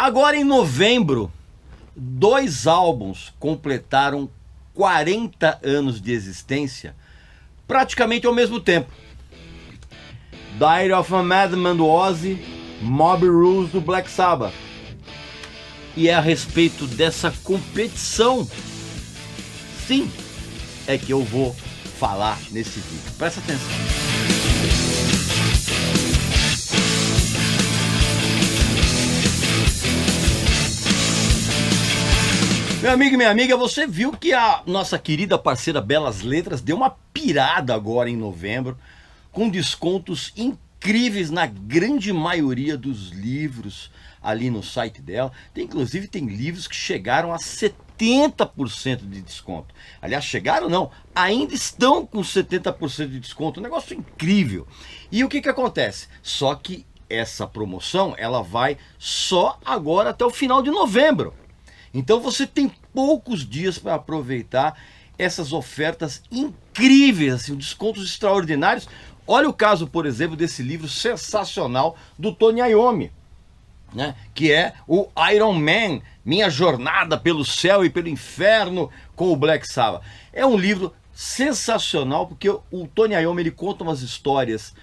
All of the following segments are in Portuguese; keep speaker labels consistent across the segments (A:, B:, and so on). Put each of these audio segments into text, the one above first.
A: Agora em novembro, 2 álbuns completaram 40 anos de existência, praticamente ao mesmo tempo. Diary of a Madman do Ozzy, Mob Rules do Black Sabbath. E é a respeito dessa competição, sim, é que eu vou falar nesse vídeo. Presta atenção. Meu amigo e minha amiga, você viu que a nossa querida parceira Belas Letras deu uma pirada agora em novembro, com descontos incríveis na grande maioria dos livros ali no site dela. Inclusive tem livros que chegaram a 70% de desconto. Aliás, chegaram não, ainda estão com 70% de desconto, um negócio incrível. E o que acontece? Só que essa promoção, ela vai só agora até o final de novembro. Então você tem poucos dias para aproveitar essas ofertas incríveis, assim, descontos extraordinários. Olha o caso, por exemplo, desse livro sensacional do Tony Iommi, né? Que é o Iron Man, Minha Jornada pelo Céu e pelo Inferno com o Black Sabbath. É um livro sensacional porque o Tony Iommi, ele conta umas histórias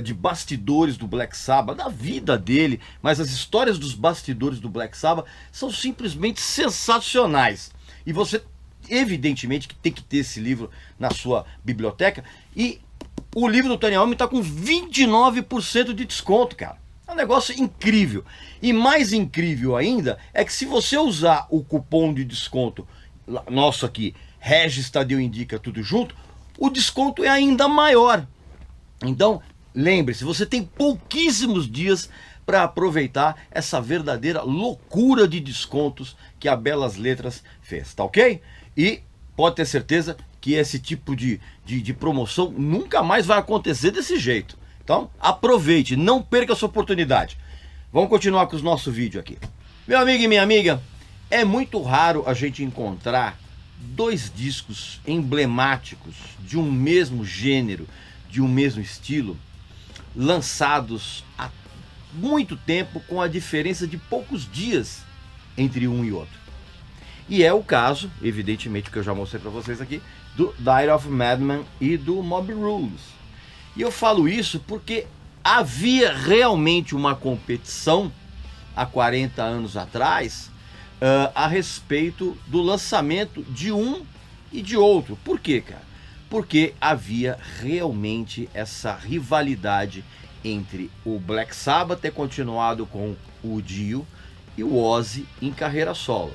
A: de bastidores do Black Sabbath, da vida dele, mas as histórias dos bastidores do Black Sabbath são simplesmente sensacionais. E você, evidentemente, que tem que ter esse livro na sua biblioteca. E o livro do Tony Iommi está com 29% de desconto, cara. É um negócio incrível. E mais incrível ainda é que se você usar o cupom de desconto nosso aqui, Regis Tadeu Indica tudo junto, o desconto é ainda maior. Então, lembre-se, você tem pouquíssimos dias para aproveitar essa verdadeira loucura de descontos que a Belas Letras fez, tá ok? E pode ter certeza que esse tipo de promoção nunca mais vai acontecer desse jeito. Então, aproveite, não perca essa oportunidade. Vamos continuar com o nosso vídeo aqui. Meu amigo e minha amiga, é muito raro a gente encontrar 2 discos emblemáticos de um mesmo gênero, de um mesmo estilo, lançados há muito tempo com a diferença de poucos dias entre um e outro. E é o caso, evidentemente, que eu já mostrei para vocês aqui, do Diary of a Madman e do Mob Rules. E eu falo isso porque havia realmente uma competição há 40 anos atrás a respeito do lançamento de um e de outro. Por quê, cara? Porque havia realmente essa rivalidade entre o Black Sabbath ter continuado com o Dio e o Ozzy em carreira solo.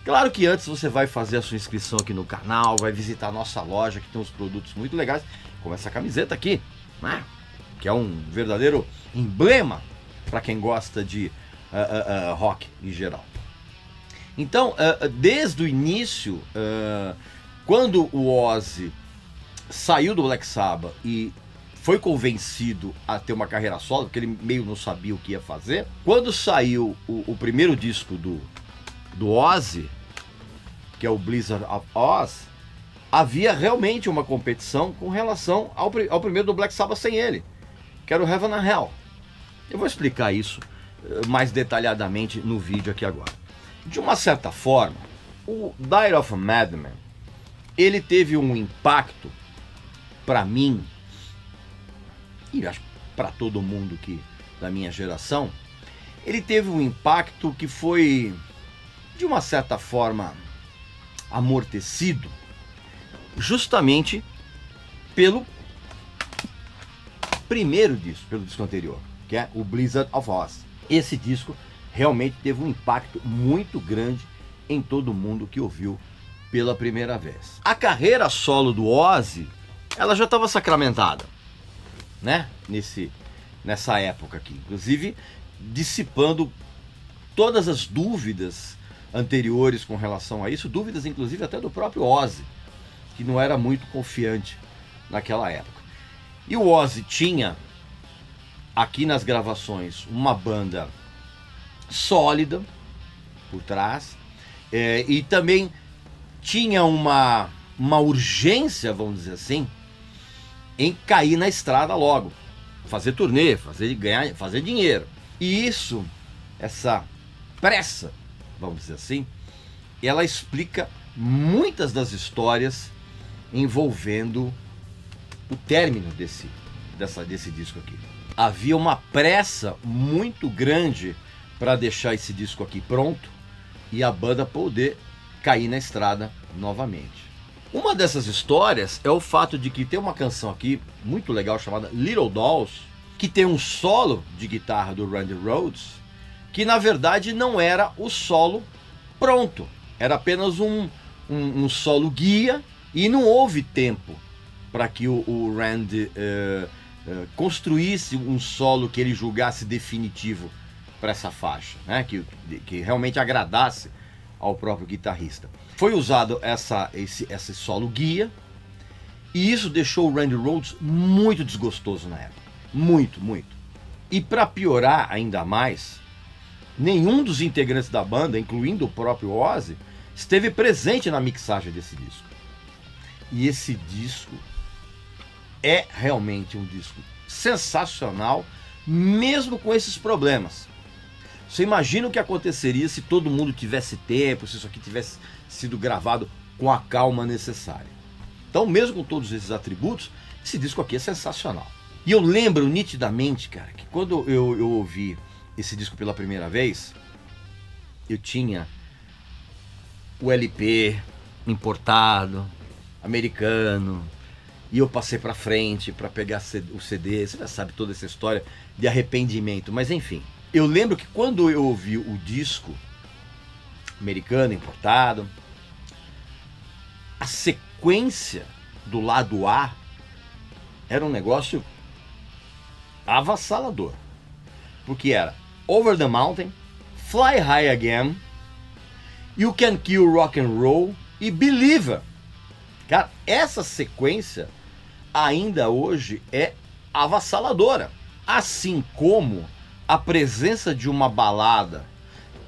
A: Claro que antes você vai fazer a sua inscrição aqui no canal, vai visitar a nossa loja que tem uns produtos muito legais, como essa camiseta aqui, né? Que é um verdadeiro emblema para quem gosta de rock em geral. Então, desde o início, quando o Ozzy saiu do Black Sabbath e foi convencido a ter uma carreira solo, porque ele meio não sabia o que ia fazer, quando saiu o primeiro disco do Ozzy, que é o Blizzard of Oz, havia realmente uma competição com relação ao primeiro do Black Sabbath sem ele, que era o Heaven and Hell. Eu vou explicar isso mais detalhadamente no vídeo aqui agora. De uma certa forma, o Diary of a Madman, ele teve um impacto para mim, e acho para todo mundo que da minha geração, ele teve um impacto que foi, de uma certa forma, amortecido, justamente pelo primeiro disco, pelo disco anterior, que é o Blizzard of Oz. Esse disco realmente teve um impacto muito grande em todo mundo que ouviu pela primeira vez. A carreira solo do Ozzy, ela já estava sacramentada, né? Nessa época aqui, inclusive dissipando todas as dúvidas anteriores com relação a isso, dúvidas inclusive até do próprio Ozzy, que não era muito confiante naquela época. E o Ozzy tinha aqui nas gravações uma banda sólida por trás, e também tinha uma urgência, vamos dizer assim, em cair na estrada logo, fazer turnê, fazer dinheiro. E isso, essa pressa, vamos dizer assim, ela explica muitas das histórias envolvendo o término desse disco aqui. Havia uma pressa muito grande para deixar esse disco aqui pronto e a banda poder cair na estrada novamente. Uma dessas histórias é o fato de que tem uma canção aqui muito legal chamada Little Dolls, que tem um solo de guitarra do Randy Rhoads, que na verdade não era o solo pronto, era apenas um solo guia e não houve tempo para que o Randy construísse um solo que ele julgasse definitivo para essa faixa, né? que realmente agradasse ao próprio guitarrista. Foi usado esse solo guia e isso deixou o Randy Rhoads muito desgostoso na época. Muito, muito. E para piorar ainda mais, nenhum dos integrantes da banda, incluindo o próprio Ozzy, esteve presente na mixagem desse disco. E esse disco é realmente um disco sensacional, mesmo com esses problemas. Você imagina o que aconteceria se todo mundo tivesse tempo, se isso aqui tivesse sido gravado com a calma necessária. Então, mesmo com todos esses atributos, esse disco aqui é sensacional. E eu lembro nitidamente, cara, que quando eu ouvi esse disco pela primeira vez, eu tinha o LP importado, americano, e eu passei pra frente pra pegar o CD. Você já sabe toda essa história de arrependimento, mas enfim. Eu lembro que quando eu ouvi o disco americano importado, a sequência do lado A era um negócio avassalador, porque era Over the Mountain, Fly High Again, You Can Kill Rock and Roll e Believer. Cara, essa sequência ainda hoje é avassaladora, assim como a presença de uma balada,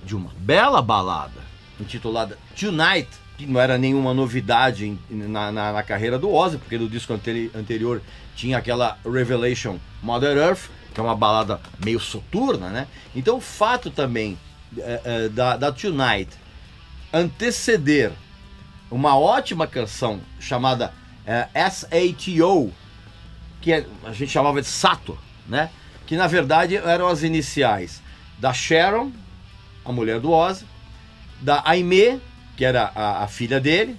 A: de uma bela balada intitulada Tonight, que não era nenhuma novidade na carreira do Ozzy, porque no disco anterior tinha aquela Revelation Mother Earth, que é uma balada meio soturna, né? Então o fato também da Tonight anteceder uma ótima canção chamada SATO, que a gente chamava de Sato, né? Que na verdade eram as iniciais da Sharon, a mulher do Ozzy, da Aimee, que era a filha dele,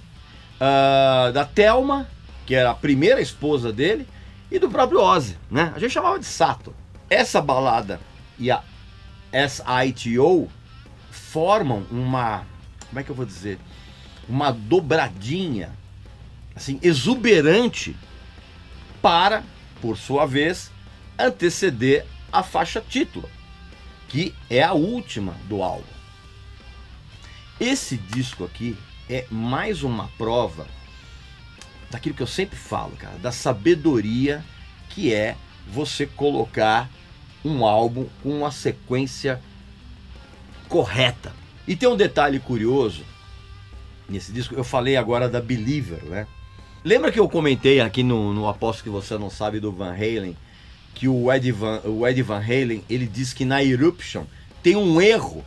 A: da Thelma, que era a primeira esposa dele, e do próprio Ozzy, né? A gente chamava de Sato. Essa balada e a SATO formam uma, como é que eu vou dizer, uma dobradinha assim exuberante para, por sua vez, anteceder a faixa título, que é a última do álbum. Esse disco aqui é mais uma prova daquilo que eu sempre falo, cara, da sabedoria que é você colocar um álbum com uma sequência correta. E tem um detalhe curioso nesse disco, eu falei agora da Believer, né? Lembra que eu comentei aqui no Aposto que Você Não Sabe do Van Halen, que o Eddie Van Halen, ele diz que na Eruption tem um erro,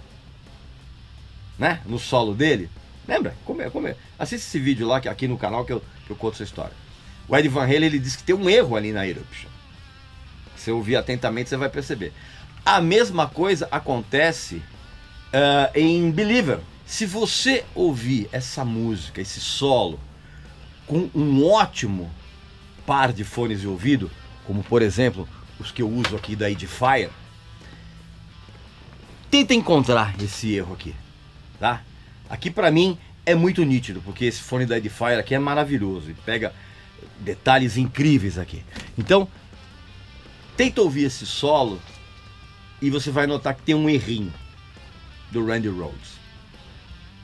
A: né, no solo dele. Lembra? Assiste esse vídeo lá aqui no canal que eu conto essa história. O Eddie Van Halen, ele diz que tem um erro ali na Eruption. Se ouvir atentamente, você vai perceber. A mesma coisa acontece em Believer. Se você ouvir essa música, esse solo, com um ótimo par de fones de ouvido, como por exemplo os que eu uso aqui da Edifier, tenta encontrar esse erro aqui, tá? Aqui pra mim é muito nítido, porque esse fone da Edifier aqui é maravilhoso e pega detalhes incríveis aqui. Então, tenta ouvir esse solo e você vai notar que tem um errinho do Randy Rhoads.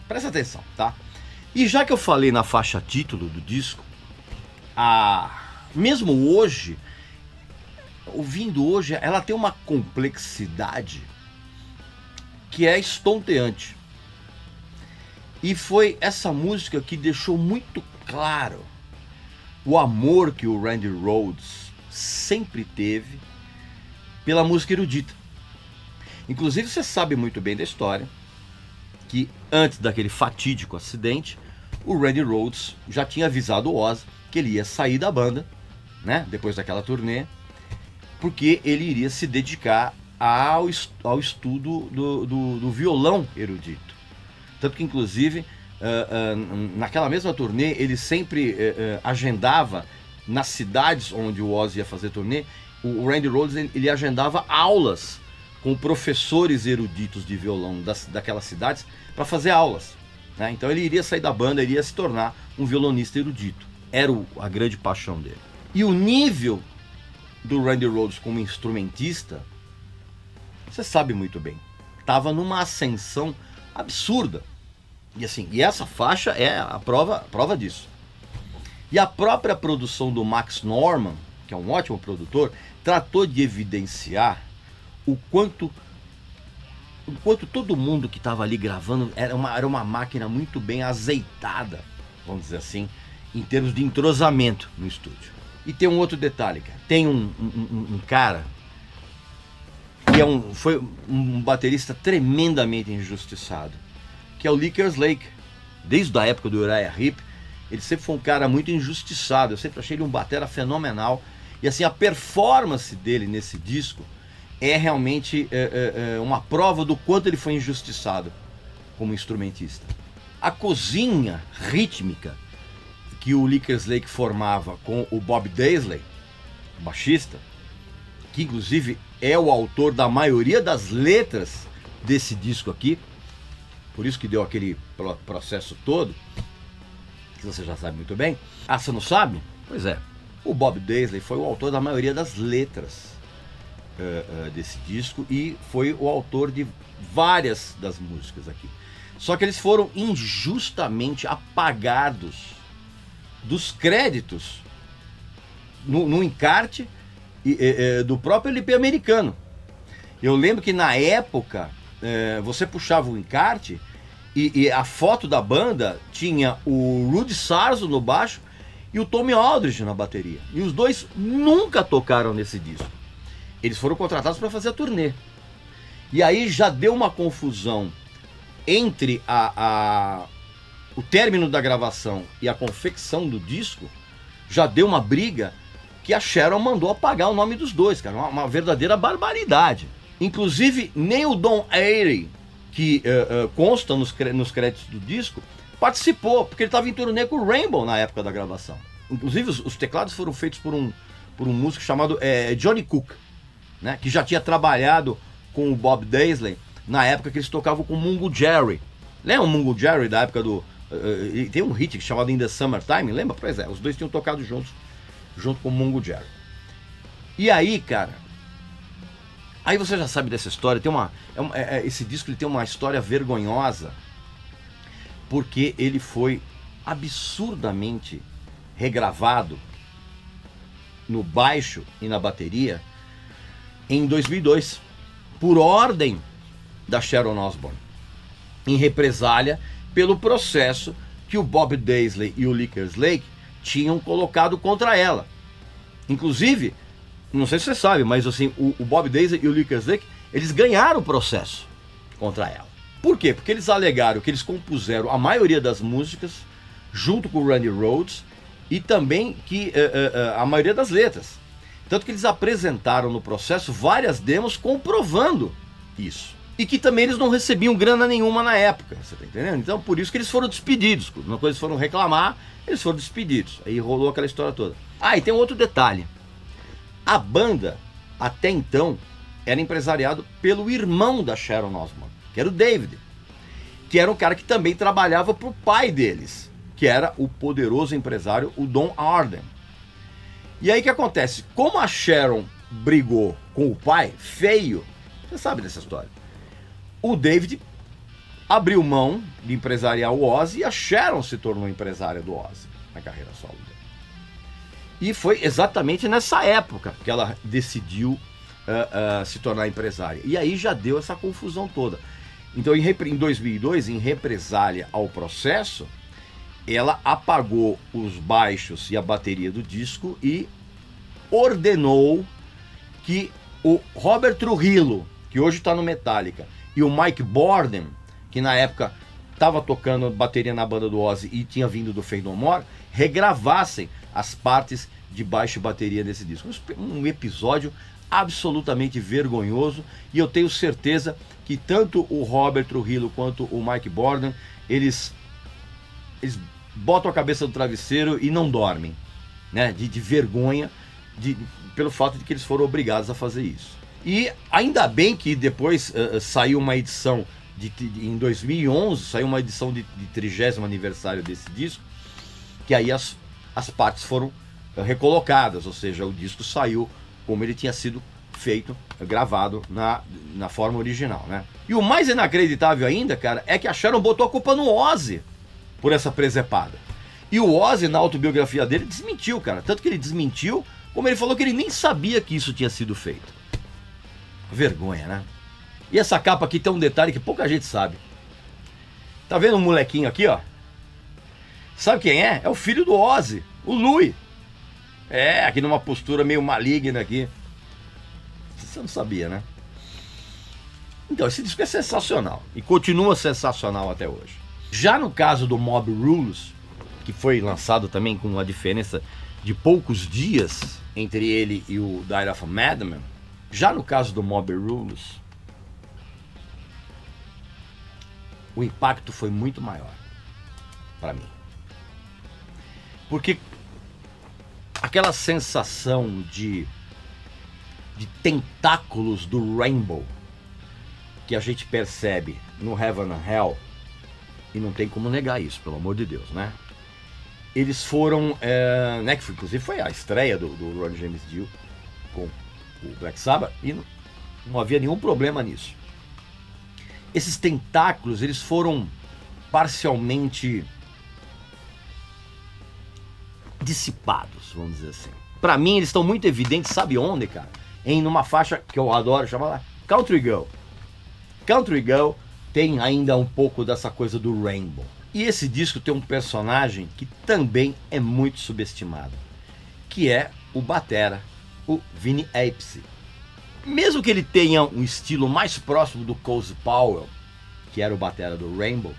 A: Presta atenção, tá? E já que eu falei na faixa título do disco, mesmo hoje, ouvindo hoje, ela tem uma complexidade que é estonteante. E foi essa música que deixou muito claro o amor que o Randy Rhoads sempre teve pela música erudita. Inclusive, você sabe muito bem da história que antes daquele fatídico acidente, o Randy Rhoads já tinha avisado o Ozzy que ele ia sair da banda, né, depois daquela turnê, porque ele iria se dedicar ao estudo do violão erudito. Tanto que, inclusive, naquela mesma turnê, ele sempre agendava, nas cidades onde o Ozzy ia fazer turnê, o Randy Rhoads ele agendava aulas com professores eruditos de violão daquelas cidades para fazer aulas, né? Então ele iria sair da banda, iria se tornar um violonista erudito. Era a grande paixão dele. E o nível do Randy Rhoads como instrumentista, você sabe muito bem, estava numa ascensão absurda. E assim, e essa faixa é a prova disso. E a própria produção do Max Norman, que é um ótimo produtor, tratou de evidenciar o quanto todo mundo que estava ali gravando era uma máquina muito bem azeitada, vamos dizer assim, em termos de entrosamento no estúdio. E tem um outro detalhe, cara. Tem um cara que foi um baterista tremendamente injustiçado, que é o Lee Kerslake. Desde a época do Uriah Heep, ele sempre foi um cara muito injustiçado. Eu sempre achei ele um batera fenomenal. E assim, a performance dele nesse disco é realmente uma prova do quanto ele foi injustiçado como instrumentista. A cozinha rítmica que o Lee Kerslake formava com o Bob Daisley, o baixista, que inclusive é o autor da maioria das letras desse disco aqui, por isso que deu aquele processo todo, que você já sabe muito bem. Ah, você não sabe? Pois é, o Bob Daisley foi o autor da maioria das letras desse disco e foi o autor de várias das músicas aqui. Só que eles foram injustamente apagados dos créditos no encarte do próprio LP americano. Eu lembro que na época você puxava o encarte e a foto da banda tinha o Rudy Sarzo no baixo e o Tommy Aldridge na bateria. E os dois nunca tocaram nesse disco. Eles foram contratados para fazer a turnê. E aí já deu uma confusão entre o término da gravação e a confecção do disco. Já deu uma briga que a Sharon mandou apagar o nome dos dois, cara. Uma verdadeira barbaridade. Inclusive, nem o Don Airey, que consta nos créditos do disco, participou, porque ele estava em turnê com o Rainbow na época da gravação. Inclusive, os teclados foram feitos por um músico chamado Johnny Cook, né, que já tinha trabalhado com o Bob Daisley na época que eles tocavam com o Mungo Jerry. Lembra o Mungo Jerry da época do... tem um hit chamado In the Summertime, lembra? Pois é, os dois tinham tocado junto com o Mungo Jerry. E aí, cara, aí você já sabe dessa história. Esse disco ele tem uma história vergonhosa, porque ele foi absurdamente regravado no baixo e na bateria em 2002, por ordem da Sharon Osbourne, em represália pelo processo que o Bob Daisley e o Lee Kerslake tinham colocado contra ela. Inclusive, não sei se você sabe, mas assim, o Bob Daisley e o Lee Kerslake, eles ganharam o processo contra ela. Por quê? Porque eles alegaram que eles compuseram a maioria das músicas junto com o Randy Rhoads e também que a maioria das letras. Tanto que eles apresentaram no processo várias demos comprovando isso. E que também eles não recebiam grana nenhuma na época, você tá entendendo? Então por isso que eles foram despedidos. Quando eles foram reclamar, eles foram despedidos. Aí rolou aquela história toda. Ah, e tem um outro detalhe. A banda, até então, era empresariado pelo irmão da Sharon Osbourne, que era o David, que era um cara que também trabalhava pro pai deles, que era o poderoso empresário, o Don Arden. E aí o que acontece? Como a Sharon brigou com o pai, feio, você sabe dessa história, o David abriu mão de empresariar o Ozzy e a Sharon se tornou empresária do Ozzy na carreira solo dele. E foi exatamente nessa época que ela decidiu se tornar empresária. E aí já deu essa confusão toda. Então em 2002, em represália ao processo, ela apagou os baixos e a bateria do disco e ordenou que o Robert Trujillo, que hoje está no Metallica, e o Mike Bordin, que na época estava tocando bateria na banda do Ozzy e tinha vindo do Faith No More, regravassem as partes de baixo e bateria desse disco. Um episódio absolutamente vergonhoso, e eu tenho certeza que tanto o Robert Trujillo quanto o Mike Bordon, eles botam a cabeça do travesseiro e não dormem, né? De vergonha, pelo fato de que eles foram obrigados a fazer isso. E ainda bem que depois saiu uma edição, em 2011, saiu uma edição de 30º aniversário desse disco, que aí as partes foram recolocadas, ou seja, o disco saiu como ele tinha sido feito, gravado na forma original, né? E o mais inacreditável ainda, cara, é que a Sharon botou a culpa no Ozzy por essa presepada. E o Ozzy, na autobiografia dele, desmentiu, cara. Tanto que ele desmentiu, como ele falou que ele nem sabia que isso tinha sido feito. Vergonha, né? E essa capa aqui tem um detalhe que pouca gente sabe. Tá vendo um molequinho aqui, ó? Sabe quem é? É o filho do Ozzy, o Louie. Aqui numa postura meio maligna aqui. Você não sabia, né? Então, esse disco é sensacional. E continua sensacional até hoje. Já no caso do Mob Rules, que foi lançado também com uma diferença de poucos dias entre ele e o Diary of a Madman, já no caso do Mob Rules, o impacto foi muito maior para mim. Porque aquela sensação de tentáculos do Rainbow que a gente percebe no Heaven and Hell, e não tem como negar isso, pelo amor de Deus, né? Eles foram, né, que inclusive foi a estreia do Ron James Dio com o Black Sabbath, e não havia nenhum problema nisso. Esses tentáculos, eles foram parcialmente dissipados, vamos dizer assim. Pra mim, eles estão muito evidentes, sabe onde, cara? Numa faixa que eu adoro, chama lá Country Girl. Country Girl tem ainda um pouco dessa coisa do Rainbow. E esse disco tem um personagem que também é muito subestimado, que é o batera, o Vinny Appice. Mesmo que ele tenha um estilo mais próximo do Cozy Powell, que era o batera do Rainbow,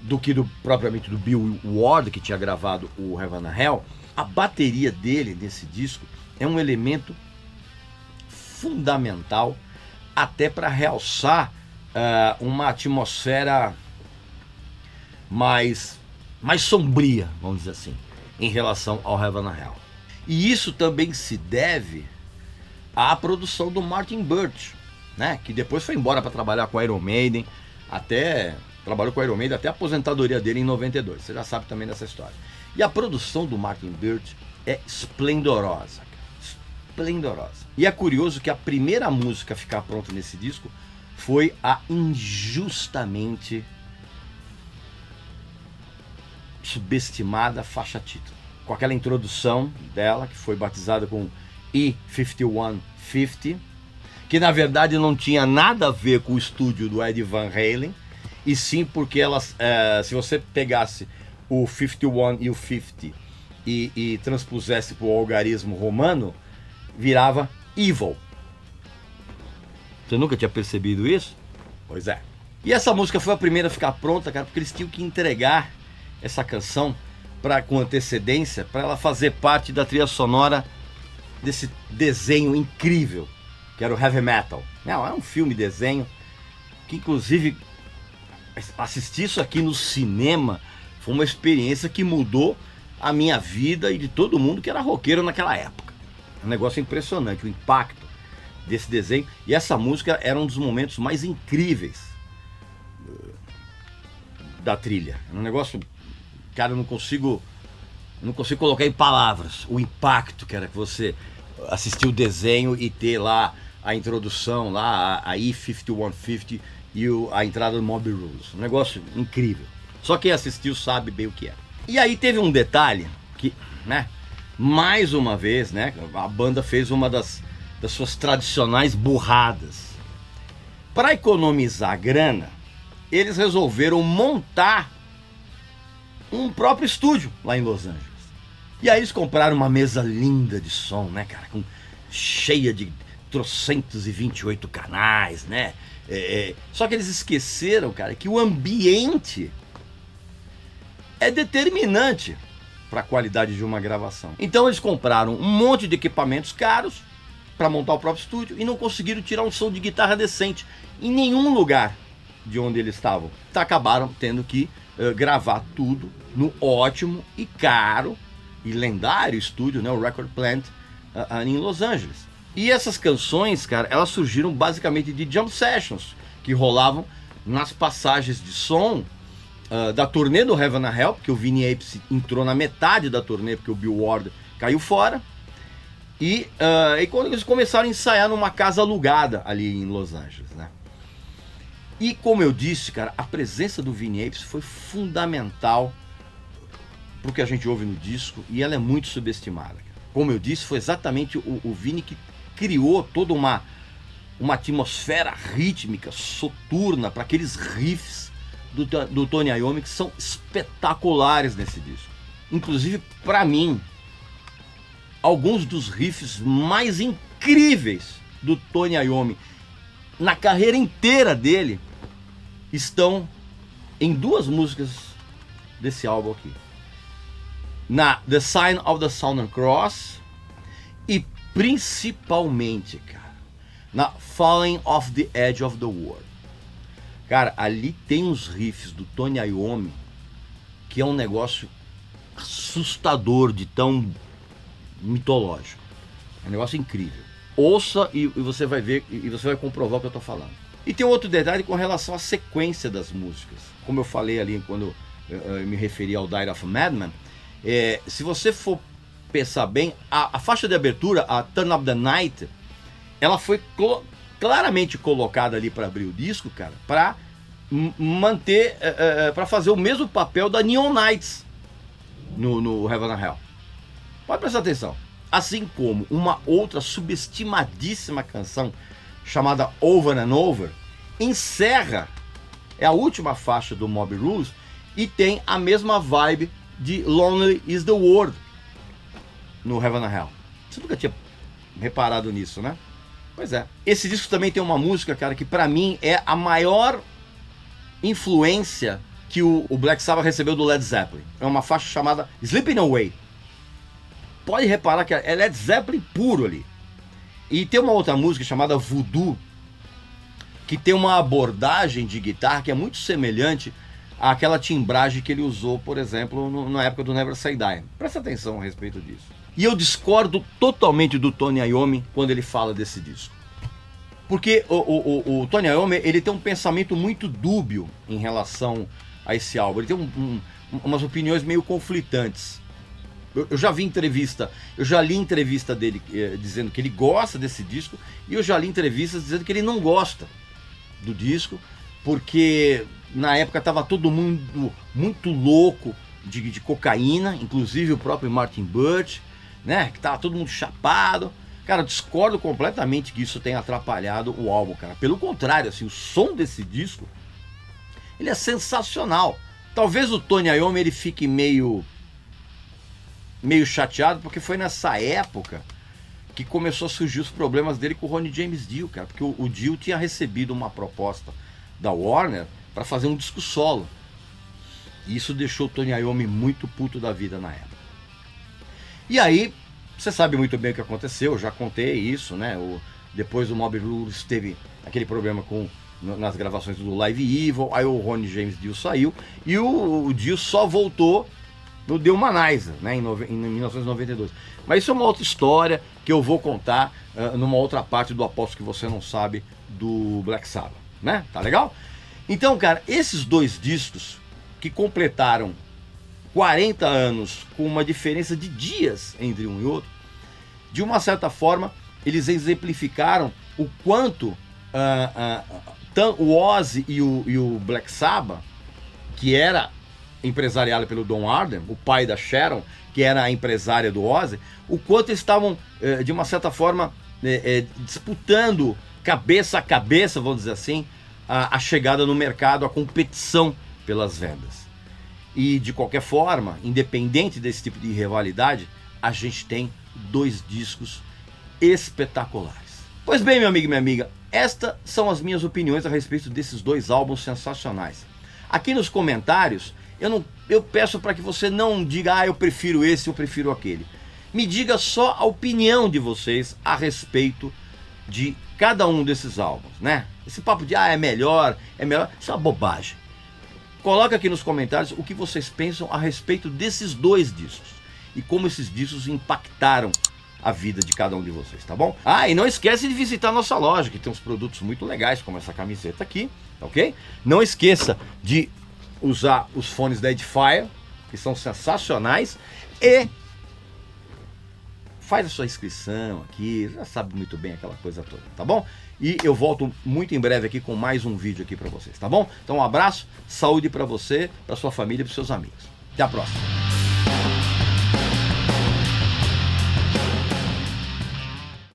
A: do que propriamente do Bill Ward, que tinha gravado o Heaven and Hell, a bateria dele nesse disco é um elemento fundamental até para realçar uma atmosfera mais sombria, vamos dizer assim, em relação ao Heaven and Hell. E isso também se deve à produção do Martin Birch, né, que depois foi embora para trabalhar com a Iron Maiden, trabalhou com a Iron Maiden até a aposentadoria dele em 92. Você já sabe também dessa história. E a produção do Martin Birch é esplendorosa, esplendorosa. E é curioso que a primeira música a ficar pronta nesse disco foi a injustamente subestimada faixa título, com aquela introdução dela, que foi batizada com E5150, que na verdade não tinha nada a ver com o estúdio do Eddie Van Halen, e sim porque elas, se você pegasse o 51 e o 50 e transpusesse para o algarismo romano, virava Evil. Você nunca tinha percebido isso? Pois é. E essa música foi a primeira a ficar pronta, cara, porque eles tinham que entregar essa canção com antecedência para ela fazer parte da trilha sonora desse desenho incrível que era o Heavy Metal. Não, é um filme desenho que, inclusive, assistir isso aqui no cinema foi uma experiência que mudou a minha vida e de todo mundo que era roqueiro naquela época. Um negócio impressionante, o impacto desse desenho. E essa música era um dos momentos mais incríveis da trilha. Era um negócio, cara, eu não consigo colocar em palavras o impacto que era que você assistir o desenho e ter lá a introdução, lá a E5150 e a entrada do Mob Rules. Um negócio incrível. Só quem assistiu sabe bem o que é. E aí teve um detalhe que, né, mais uma vez, né, a banda fez uma das suas tradicionais burradas. Para economizar grana, eles resolveram montar um próprio estúdio lá em Los Angeles. E aí eles compraram uma mesa linda de som, né, cara, cheia de 328 canais, né, Só que eles esqueceram, cara, que o ambiente é determinante para a qualidade de uma gravação. Então eles compraram um monte de equipamentos caros para montar o próprio estúdio e não conseguiram tirar um som de guitarra decente em nenhum lugar de onde eles estavam. Então acabaram tendo que gravar tudo no ótimo e caro e lendário estúdio, né, o Record Plant, em Los Angeles. E essas canções, cara, elas surgiram basicamente de jam sessions que rolavam nas passagens de som da turnê do Heaven and Hell, porque o Vinny Appice entrou na metade da turnê porque o Bill Ward caiu fora. E quando eles começaram a ensaiar numa casa alugada ali em Los Angeles, né? E como eu disse, cara, a presença do Vinny Appice foi fundamental pro que a gente ouve no disco e ela é muito subestimada. Como eu disse, foi exatamente o Vinny que criou toda uma atmosfera rítmica, soturna, para aqueles riffs do Tony Iommi que são espetaculares nesse disco. Inclusive, para mim, alguns dos riffs mais incríveis do Tony Iommi na carreira inteira dele estão em duas músicas desse álbum aqui. Na The Sign of the Southern Cross e principalmente, cara, na Falling Off the Edge of the World. Cara, ali tem uns riffs do Tony Iommi que é um negócio assustador de tão mitológico. É um negócio incrível. Ouça e você vai ver e você vai comprovar o que eu tô falando. E tem outro detalhe com relação à sequência das músicas. Como eu falei ali quando eu me referi ao Diary of a Madman, se você for pensar bem, a faixa de abertura, a Turn Up the Night, ela foi claramente colocada ali para abrir o disco, cara, para manter, para fazer o mesmo papel da Neon Nights no Heaven and Hell. Pode prestar atenção. Assim como uma outra subestimadíssima canção chamada Over and Over encerra, é a última faixa do Mob Rules e tem a mesma vibe de Lonely is the World no Heaven and Hell. Você nunca tinha reparado nisso, né? Pois é. Esse disco também tem uma música, cara, que pra mim é a maior influência que o Black Sabbath recebeu do Led Zeppelin. É uma faixa chamada Sleeping Away. Pode reparar que é Led Zeppelin puro ali. E tem uma outra música chamada Voodoo, que tem uma abordagem de guitarra que é muito semelhante àquela timbragem que ele usou, por exemplo, na época do Never Say Die. Presta atenção a respeito disso. E eu discordo totalmente do Tony Iommi quando ele fala desse disco. Porque o Tony Iommi, ele tem um pensamento muito dúbio em relação a esse álbum. Ele tem umas opiniões meio conflitantes. Eu já vi entrevista, eu já li entrevista dele dizendo que ele gosta desse disco, e eu já li entrevistas dizendo que ele não gosta do disco, porque na época estava todo mundo muito louco de cocaína, inclusive o próprio Martin Birch, né? Que tava todo mundo chapado. Cara, eu discordo completamente que isso tenha atrapalhado o álbum, cara. Pelo contrário, assim, o som desse disco, ele é sensacional. Talvez o Tony Iommi ele fique meio chateado, porque foi nessa época que começou a surgir os problemas dele com o Ronnie James Dio, cara, porque o Dio tinha recebido uma proposta da Warner para fazer um disco solo. E isso deixou o Tony Iommi muito puto da vida na época. E aí, você sabe muito bem o que aconteceu, eu já contei isso, né? Depois o Mob Rules teve aquele problema nas gravações do Live Evil, aí o Ronnie James Dio saiu, e o Dio só voltou no The Humanizer, né, em 1992. Mas isso é uma outra história que eu vou contar numa outra parte do Aposto que Você Não Sabe do Black Sabbath, né? Tá legal? Então, cara, esses dois discos que completaram 40 anos com uma diferença de dias entre um e outro, de uma certa forma, eles exemplificaram o quanto o Ozzy e o Black Sabbath, que era empresariado pelo Don Arden, o pai da Sharon, que era a empresária do Ozzy, o quanto eles estavam, de uma certa forma, disputando cabeça a cabeça, vamos dizer assim, a chegada no mercado, a competição pelas vendas. E, de qualquer forma, independente desse tipo de rivalidade, a gente tem dois discos espetaculares. Pois bem, meu amigo e minha amiga, estas são as minhas opiniões a respeito desses dois álbuns sensacionais. Aqui nos comentários, eu peço para que você não diga, eu prefiro esse, eu prefiro aquele. Me diga só a opinião de vocês a respeito de cada um desses álbuns, né? Esse papo de, é melhor, isso é uma bobagem. Coloca aqui nos comentários o que vocês pensam a respeito desses dois discos e como esses discos impactaram a vida de cada um de vocês, tá bom? E não esquece de visitar a nossa loja, que tem uns produtos muito legais, como essa camiseta aqui, ok? Não esqueça de usar os fones da Edifier, que são sensacionais, e faz a sua inscrição aqui, já sabe muito bem aquela coisa toda, tá bom? E eu volto muito em breve aqui com mais um vídeo aqui pra vocês, tá bom? Então um abraço, saúde pra você, pra sua família e pros seus amigos. Até a próxima!